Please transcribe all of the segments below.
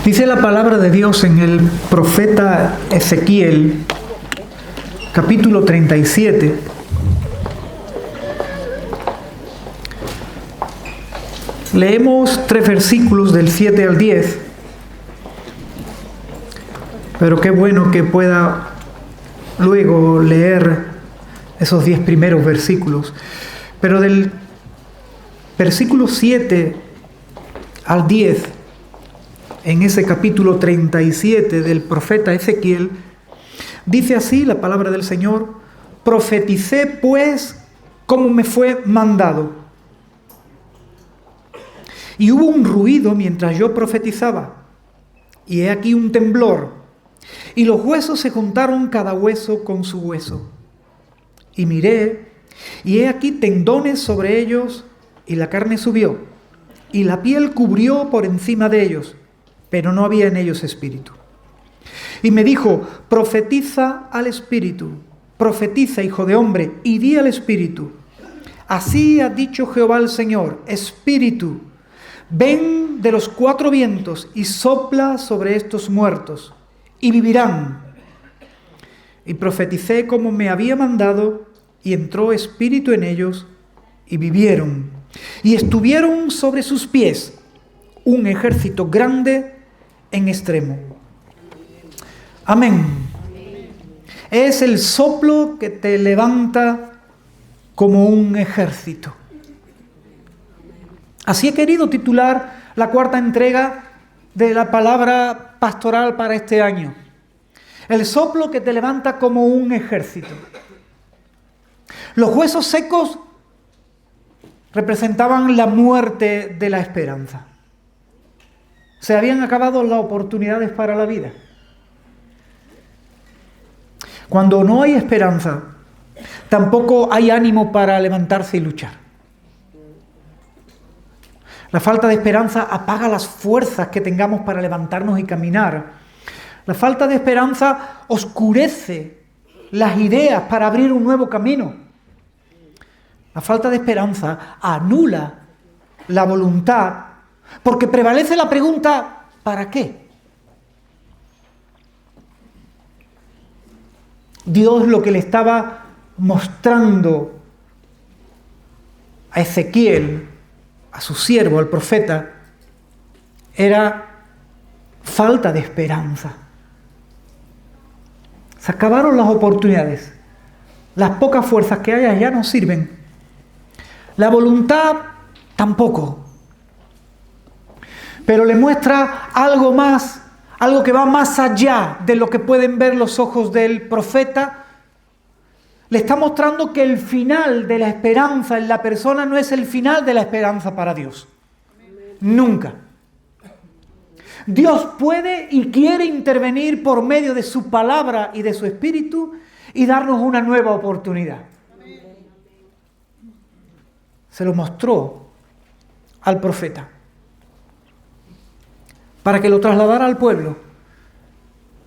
Dice la palabra de Dios en el profeta Ezequiel, capítulo 37. Leemos 3 versículos del 7 al 10. Pero qué bueno que pueda luego leer esos 10 primeros versículos. Pero del versículo 7 al 10, en ese capítulo 37 del profeta Ezequiel, dice así la palabra del Señor: profeticé pues como me fue mandado. Y hubo un ruido mientras yo profetizaba, y he aquí un temblor, y los huesos se juntaron cada hueso con su hueso. Y miré, y he aquí tendones sobre ellos, y la carne subió, y la piel cubrió por encima de ellos, pero no había en ellos espíritu. Y me dijo: profetiza al espíritu, profetiza, hijo de hombre, y di al espíritu: así ha dicho Jehová el Señor, espíritu, ven de los 4 vientos y sopla sobre estos muertos, y vivirán. Y profeticé como me había mandado, y entró espíritu en ellos, y vivieron. Y estuvieron sobre sus pies un ejército grande en extremo. Amén. Es el soplo que te levanta como un ejército. Así he querido titular la 4ª entrega de la palabra pastoral para este año. El soplo que te levanta como un ejército. Los huesos secos representaban la muerte de la esperanza. Se habían acabado las oportunidades para la vida. Cuando no hay esperanza, tampoco hay ánimo para levantarse y luchar. La falta de esperanza apaga las fuerzas que tengamos para levantarnos y caminar. La falta de esperanza oscurece las ideas para abrir un nuevo camino. La falta de esperanza anula la voluntad, porque prevalece la pregunta: ¿para qué? Dios lo que le estaba mostrando a Ezequiel, a su siervo, al profeta, era falta de esperanza. Se acabaron las oportunidades. Las pocas fuerzas que haya ya no sirven. La voluntad tampoco. Pero le muestra algo más, algo que va más allá de lo que pueden ver los ojos del profeta. Le está mostrando que el final de la esperanza en la persona no es el final de la esperanza para Dios. Nunca. Dios puede y quiere intervenir por medio de su palabra y de su espíritu y darnos una nueva oportunidad. Se lo mostró al profeta para que lo trasladara al pueblo.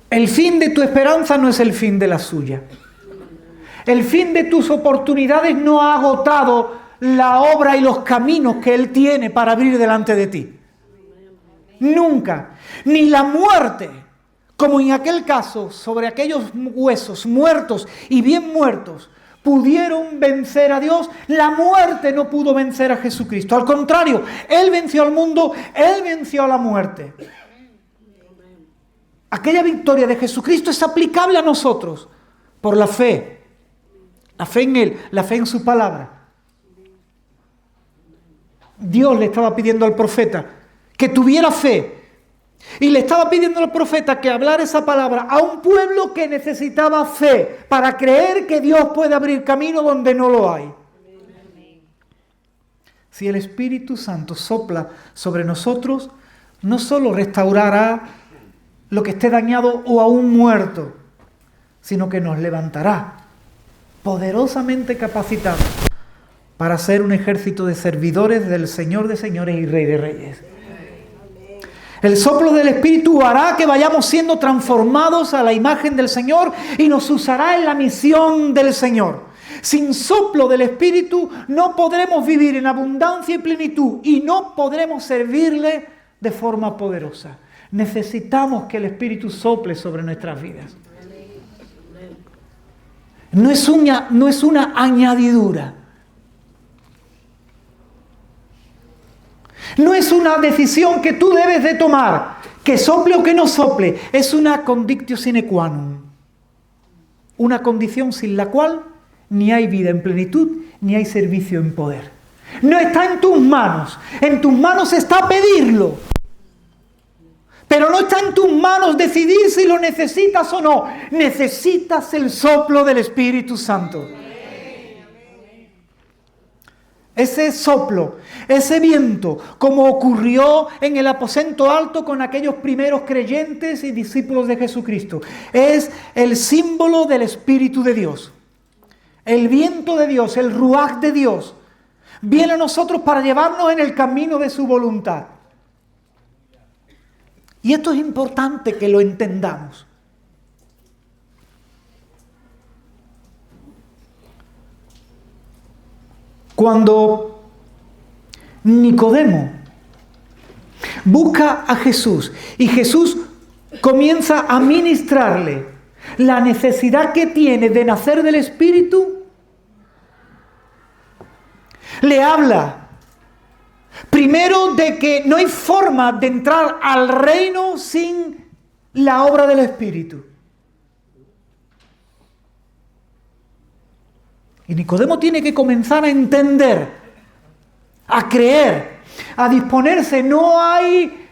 El fin de tu esperanza no es el fin de la suya. El fin de tus oportunidades no ha agotado la obra y los caminos que Él tiene para abrir delante de ti. Nunca. Ni la muerte, como en aquel caso, sobre aquellos huesos muertos y bien muertos, pudieron vencer a Dios. La muerte no pudo vencer a Jesucristo. Al contrario, Él venció al mundo, Él venció a la muerte. Aquella victoria de Jesucristo es aplicable a nosotros por la fe. La fe en Él, la fe en su palabra. Dios le estaba pidiendo al profeta que tuviera fe. Y le estaba pidiendo al profeta que hablara esa palabra a un pueblo que necesitaba fe para creer que Dios puede abrir camino donde no lo hay. Si el Espíritu Santo sopla sobre nosotros, no solo restaurará lo que esté dañado o aún muerto, sino que nos levantará poderosamente capacitados para ser un ejército de servidores del Señor de señores y Rey de reyes. El soplo del Espíritu hará que vayamos siendo transformados a la imagen del Señor y nos usará en la misión del Señor. Sin soplo del Espíritu no podremos vivir en abundancia y plenitud y no podremos servirle de forma poderosa. Necesitamos que el Espíritu sople sobre nuestras vidas. No es una añadidura. No es una decisión que tú debes de tomar, que sople o que no sople. Es una condictio sine qua non. Una condición sin la cual ni hay vida en plenitud, ni hay servicio en poder. No está en tus manos. En tus manos está pedirlo. Pero no está en tus manos decidir si lo necesitas o no. Necesitas el soplo del Espíritu Santo. Ese soplo, ese viento, como ocurrió en el aposento alto con aquellos primeros creyentes y discípulos de Jesucristo, es el símbolo del Espíritu de Dios. El viento de Dios, el ruaj de Dios, viene a nosotros para llevarnos en el camino de su voluntad. Y esto es importante que lo entendamos. Cuando Nicodemo busca a Jesús y Jesús comienza a ministrarle la necesidad que tiene de nacer del Espíritu, le habla primero de que no hay forma de entrar al reino sin la obra del Espíritu. Y Nicodemo tiene que comenzar a entender, a creer, a disponerse. No hay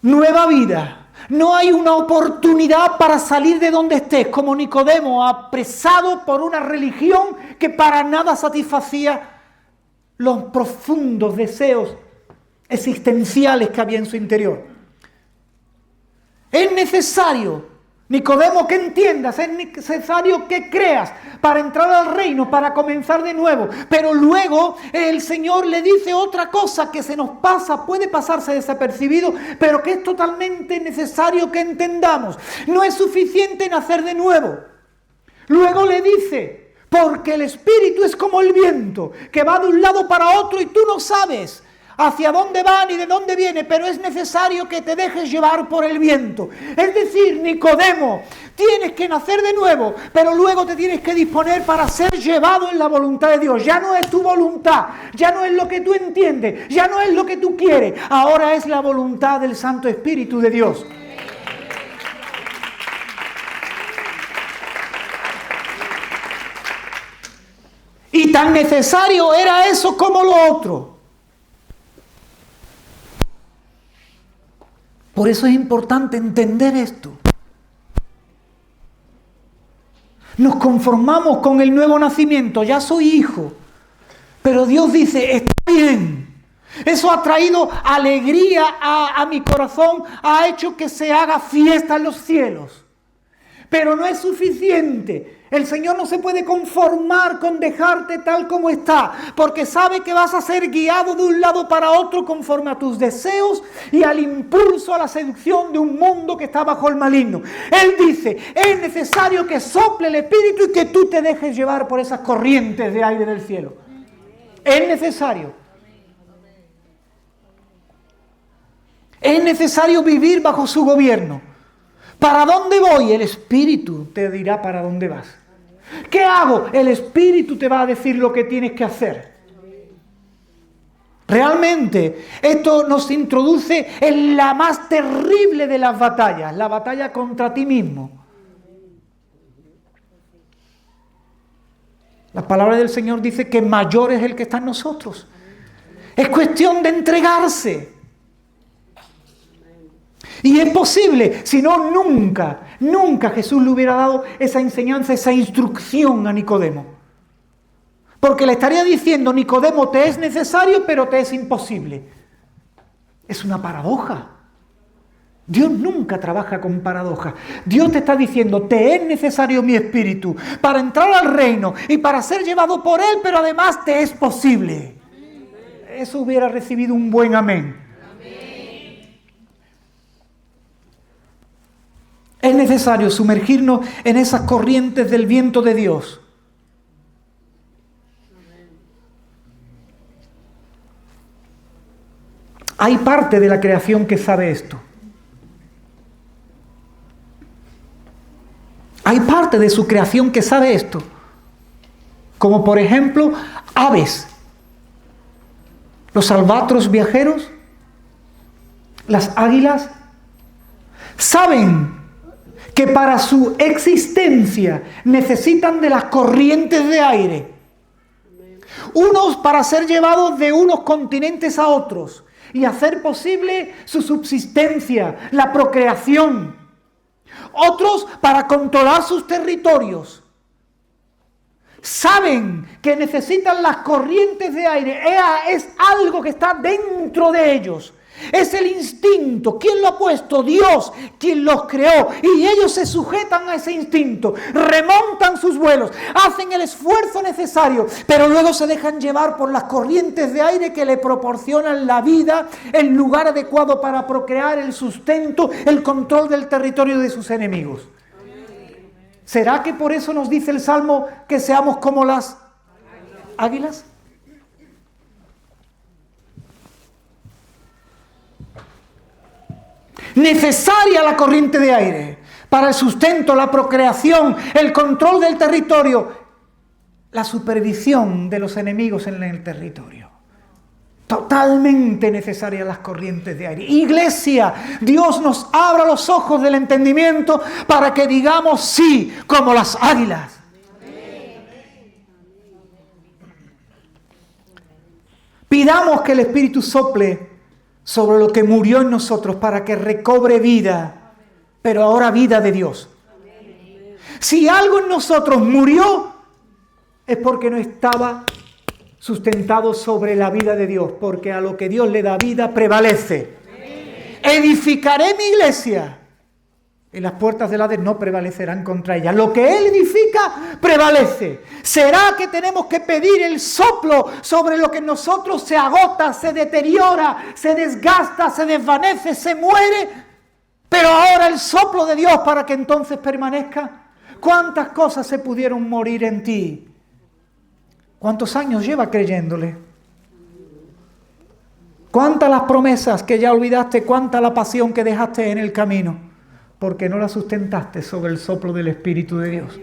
nueva vida, no hay una oportunidad para salir de donde estés, como Nicodemo, apresado por una religión que para nada satisfacía los profundos deseos existenciales que había en su interior. Es necesario, Nicodemo, que entiendas, es necesario que creas para entrar al reino, para comenzar de nuevo. Pero luego el Señor le dice otra cosa que se nos pasa, puede pasarse desapercibido, pero que es totalmente necesario que entendamos. No es suficiente nacer de nuevo. Luego le dice, porque el Espíritu es como el viento, que va de un lado para otro y tú no sabes hacia dónde va ni de dónde viene, pero es necesario que te dejes llevar por el viento. Es decir, Nicodemo, tienes que nacer de nuevo, pero luego te tienes que disponer para ser llevado en la voluntad de Dios. Ya no es tu voluntad, ya no es lo que tú entiendes, ya no es lo que tú quieres, ahora es la voluntad del Santo Espíritu de Dios. Y tan necesario era eso como lo otro. Por eso es importante entender esto. Nos conformamos con el nuevo nacimiento, ya soy hijo. Pero Dios dice, está bien. Eso ha traído alegría a mi corazón, ha hecho que se haga fiesta en los cielos. Pero no es suficiente. El Señor no se puede conformar con dejarte tal como está, porque sabe que vas a ser guiado de un lado para otro conforme a tus deseos y al impulso, a la seducción de un mundo que está bajo el maligno. Él dice, es necesario que sople el Espíritu y que tú te dejes llevar por esas corrientes de aire del cielo. Es necesario. Es necesario vivir bajo su gobierno. ¿Para dónde voy? El Espíritu te dirá para dónde vas. ¿Qué hago? El Espíritu te va a decir lo que tienes que hacer. Realmente, esto nos introduce en la más terrible de las batallas, la batalla contra ti mismo. La palabra del Señor dice que mayor es el que está en nosotros. Es cuestión de entregarse. Y es posible, si no, nunca Jesús le hubiera dado esa enseñanza, esa instrucción a Nicodemo. Porque le estaría diciendo, Nicodemo, te es necesario, pero te es imposible. Es una paradoja. Dios nunca trabaja con paradojas. Dios te está diciendo, te es necesario mi Espíritu para entrar al reino y para ser llevado por Él, pero además te es posible. Eso hubiera recibido un buen amén. Es necesario sumergirnos en esas corrientes del viento de Dios. Hay parte de la creación que sabe esto. Hay parte de su creación que sabe esto. Como por ejemplo, aves. Los albatros viajeros, las águilas, saben que para su existencia necesitan de las corrientes de aire. Unos para ser llevados de unos continentes a otros y hacer posible su subsistencia, la procreación. Otros para controlar sus territorios. Saben que necesitan las corrientes de aire. Es algo que está dentro de ellos. Es el instinto. ¿Quién lo ha puesto? Dios, quien los creó. Y ellos se sujetan a ese instinto. Remontan sus vuelos. Hacen el esfuerzo necesario. Pero luego se dejan llevar por las corrientes de aire que le proporcionan la vida, el lugar adecuado para procrear, el sustento, el control del territorio de sus enemigos. ¿Será que por eso nos dice el Salmo que seamos como las águilas? Necesaria la corriente de aire para el sustento, la procreación, el control del territorio, la supervisión de los enemigos en el territorio. Totalmente necesarias las corrientes de aire. Iglesia, Dios nos abra los ojos del entendimiento para que digamos sí, como las águilas. Pidamos que el Espíritu sople sobre lo que murió en nosotros para que recobre vida, pero ahora vida de Dios. Si algo en nosotros murió, es porque no estaba sustentado sobre la vida de Dios, porque a lo que Dios le da vida prevalece. Edificaré mi iglesia y las puertas del Hades no prevalecerán contra ella. Lo que Él edifica prevalece. ¿Será que tenemos que pedir el soplo sobre lo que en nosotros se agota, se deteriora, se desgasta, se desvanece, se muere? Pero ahora el soplo de Dios para que entonces permanezca. ¿Cuántas cosas se pudieron morir en ti? ¿Cuántos años lleva creyéndole? ¿Cuántas las promesas que ya olvidaste? ¿Cuánta la pasión que dejaste en el camino? Porque no la sustentaste sobre el soplo del Espíritu de Dios.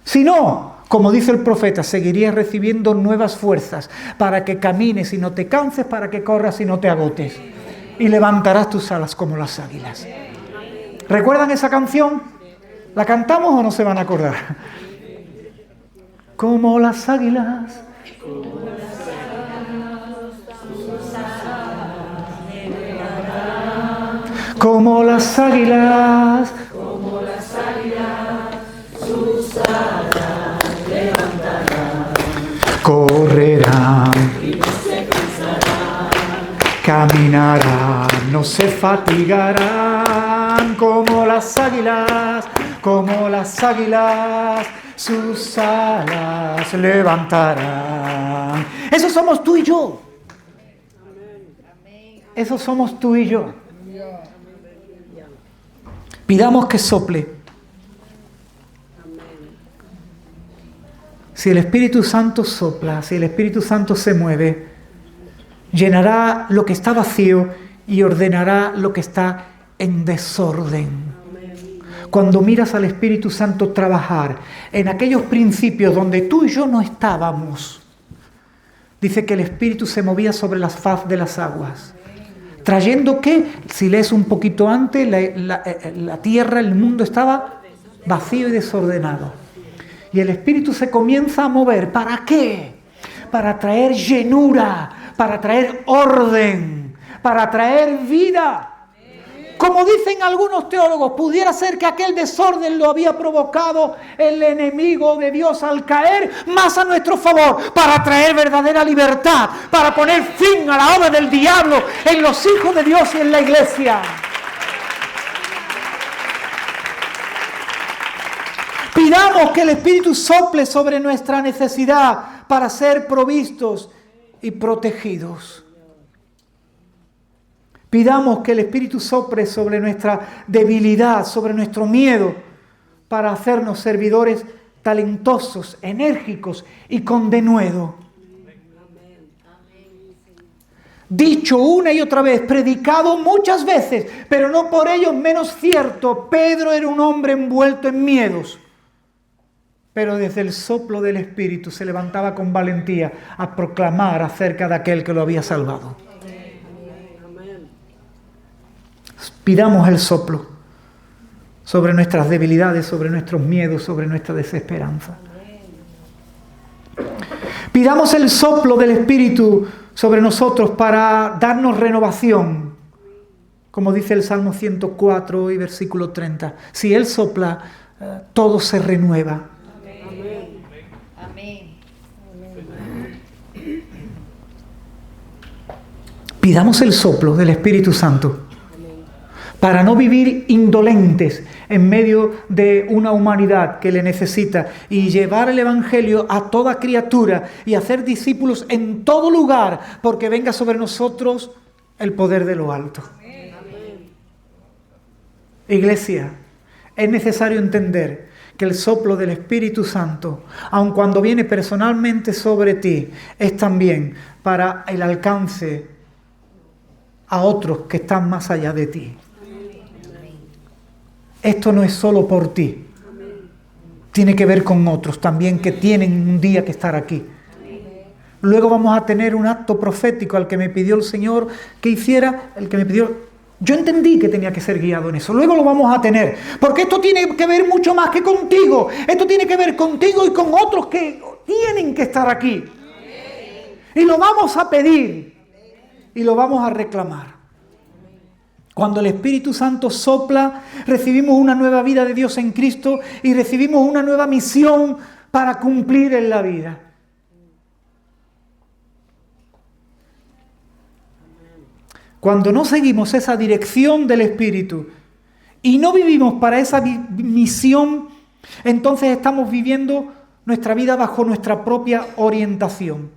Si no, como dice el profeta, seguirías recibiendo nuevas fuerzas para que camines y no te canses, para que corras y no te agotes. Y levantarás tus alas como las águilas. ¿Recuerdan esa canción? ¿La cantamos o no se van a acordar? Como las águilas. Como las águilas. Como las águilas, sus alas levantarán. Correrán. Y no se cansarán. Caminarán, no se fatigarán. Como las águilas. Como las águilas. Sus alas levantarán. Eso somos tú y yo. Eso somos tú y yo. Pidamos que sople. Si el Espíritu Santo sopla, si el Espíritu Santo se mueve, llenará lo que está vacío y ordenará lo que está en desorden. Cuando miras al Espíritu Santo trabajar en aquellos principios donde tú y yo no estábamos, dice que el Espíritu se movía sobre la faz de las aguas, trayendo que, si lees un poquito antes, la tierra, el mundo estaba vacío y desordenado. Y el Espíritu se comienza a mover. ¿Para qué? Para traer llenura, para traer orden, para traer vida. Como dicen algunos teólogos, pudiera ser que aquel desorden lo había provocado el enemigo de Dios al caer más a nuestro favor, para traer verdadera libertad, para poner fin a la obra del diablo en los hijos de Dios y en la iglesia. Pidamos que el Espíritu sople sobre nuestra necesidad para ser provistos y protegidos. Pidamos que el Espíritu sople sobre nuestra debilidad, sobre nuestro miedo, para hacernos servidores talentosos, enérgicos y con denuedo. dicho una y otra vez, predicado muchas veces, pero no por ello menos cierto. Pedro era un hombre envuelto en miedos, pero desde el soplo del Espíritu se levantaba con valentía a proclamar acerca de aquel que lo había salvado. Pidamos el soplo sobre nuestras debilidades, sobre nuestros miedos, sobre nuestra desesperanza. Pidamos el soplo del Espíritu sobre nosotros para darnos renovación, como dice el Salmo 104 y versículo 30. Si Él sopla, todo se renueva. Amén. Pidamos el soplo del Espíritu Santo para no vivir indolentes en medio de una humanidad que le necesita, y llevar el Evangelio a toda criatura y hacer discípulos en todo lugar, porque venga sobre nosotros el poder de lo alto. Iglesia, es necesario entender que el soplo del Espíritu Santo, aun cuando viene personalmente sobre ti, es también para el alcance a otros que están más allá de ti. Esto no es solo por ti. Tiene que ver con otros también que tienen un día que estar aquí. Luego vamos a tener un acto profético al que me pidió el Señor que hiciera, yo entendí que tenía que ser guiado en eso. Luego lo vamos a tener. Porque esto tiene que ver mucho más que contigo. Esto tiene que ver contigo y con otros que tienen que estar aquí. Y lo vamos a pedir. Y lo vamos a reclamar. Cuando el Espíritu Santo sopla, recibimos una nueva vida de Dios en Cristo y recibimos una nueva misión para cumplir en la vida. Cuando no seguimos esa dirección del Espíritu y no vivimos para esa misión, entonces estamos viviendo nuestra vida bajo nuestra propia orientación.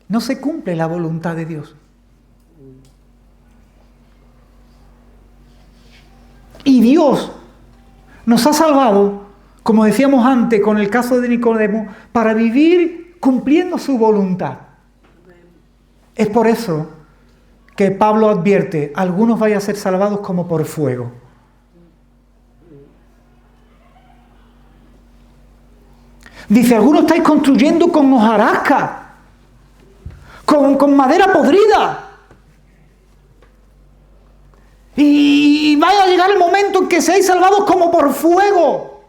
No se cumple la voluntad de Dios. Y Dios nos ha salvado, como decíamos antes con el caso de Nicodemo, para vivir cumpliendo su voluntad. Es por eso que Pablo advierte, algunos vayan a ser salvados como por fuego. Dice, algunos estáis construyendo con hojarasca, con madera podrida. Y vaya a llegar el momento en que seáis salvados como por fuego.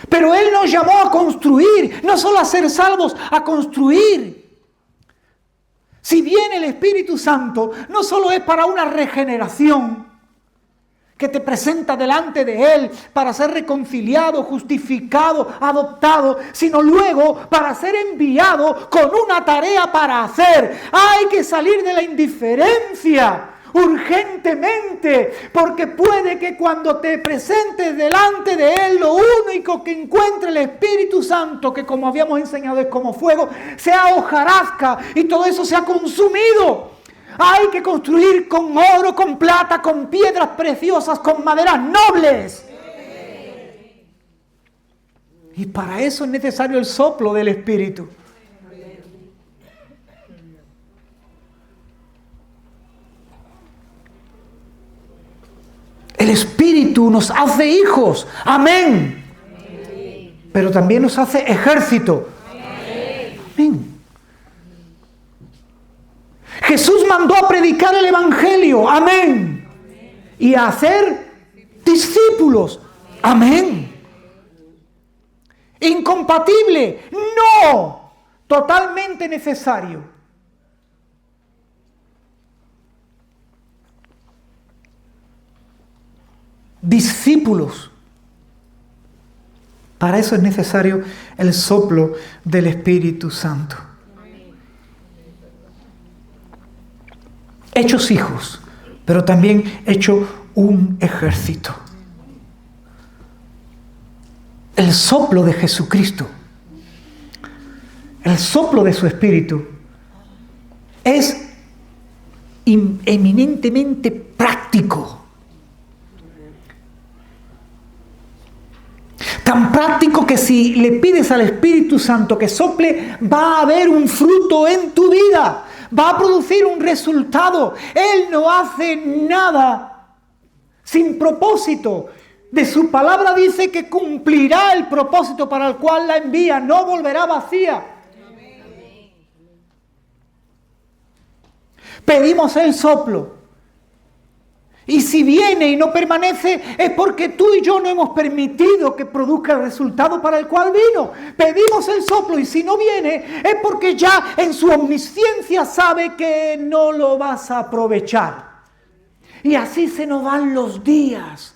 Pero Él nos llamó a construir, no solo a ser salvos, a construir. Si bien el Espíritu Santo no solo es para una regeneración, que te presenta delante de Él para ser reconciliado, justificado, adoptado, sino luego para ser enviado con una tarea para hacer. Hay que salir de la indiferencia urgentemente, porque puede que cuando te presentes delante de Él, lo único que encuentre el Espíritu Santo, que como habíamos enseñado es como fuego, sea hojarasca y todo eso sea consumido. Hay que construir con oro, con plata, con piedras preciosas, con maderas nobles. Y para eso es necesario el soplo del Espíritu. El Espíritu nos hace hijos. Amén. Pero también nos hace ejército. Amén. Jesús mandó a predicar el Evangelio. Amén. Y a hacer discípulos. Amén. Incompatible. No. Totalmente necesario. Discípulos. Para eso es necesario el soplo del Espíritu Santo. Hechos hijos, pero también hecho un ejército. El soplo de Jesucristo, el soplo de su Espíritu, es eminentemente práctico. Tan práctico que si le pides al Espíritu Santo que sople, va a haber un fruto en tu vida, va a producir un resultado. Él no hace nada sin propósito. De su palabra dice que cumplirá el propósito para el cual la envía, no volverá vacía. Pedimos el soplo. Y si viene y no permanece, es porque tú y yo no hemos permitido que produzca el resultado para el cual vino. Pedimos el soplo y si no viene, es porque ya en su omnisciencia sabe que no lo vas a aprovechar. Y así se nos van los días.